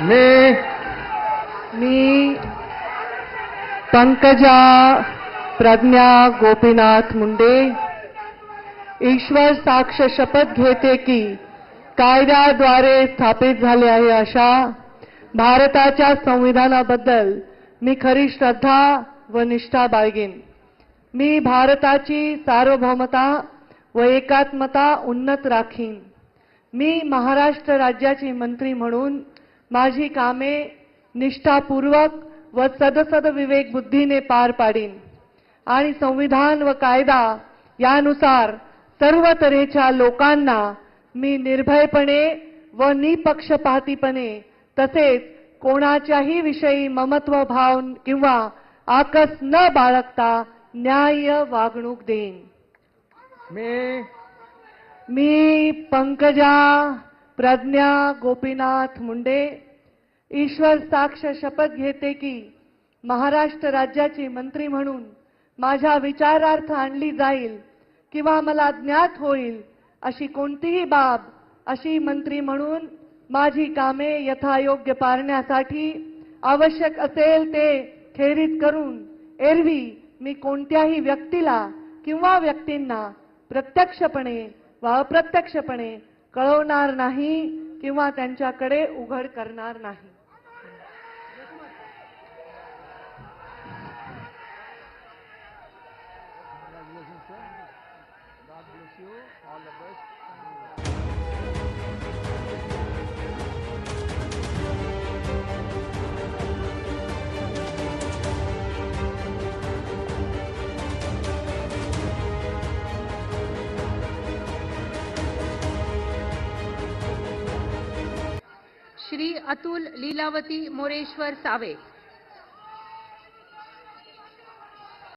मी पंकजा प्रज्ञा गोपीनाथ मुंडे ईश्वर साक्ष शपथ घेते की कायद्याद्वारे स्थापित झाले आहे अशा भारताच्या संविधानाबद्दल मी खरी श्रद्धा व निष्ठा बाळगेन। मी भारताची सार्वभौमता व एकात्मता उन्नत राखीन। मी महाराष्ट्र राज्याची मंत्री म्हणून माझी कामे निष्ठापूर्वक व सदसद विवेक बुद्धीने पार पाडीन आणि संविधान व कायदा यानुसार सर्व तऱ्हेच्या लोकांना मी निर्भयपणे व निपक्षपातीपणे तसेच कोणाच्याही विषयी ममत्व भाव किंवा आकस न बाळगता न्याय्य वागणूक देईन। मी पंकजा प्रज्ञा गोपीनाथ मुंडे ईश्वर साक्ष शपथ घेते की महाराष्ट्र राज्याची मंत्री म्हणून माझ्या विचारार्थ आणली जाईल किंवा मला ज्ञात होईल अशी कोणतीही बाब अशी मंत्री म्हणून माझी कामे यथायोग्य पारण्यासाठी आवश्यक असेल ते खेरीत करून एरवी मी कोणत्याही व्यक्तीला किंवा व्यक्तींना प्रत्यक्षपणे व अप्रत्यक्षपणे कळवणार नाही किंवा त्यांच्याकडे उघड करणार नाही। श्री अतुल लीलावती मोरेश्वर सावे।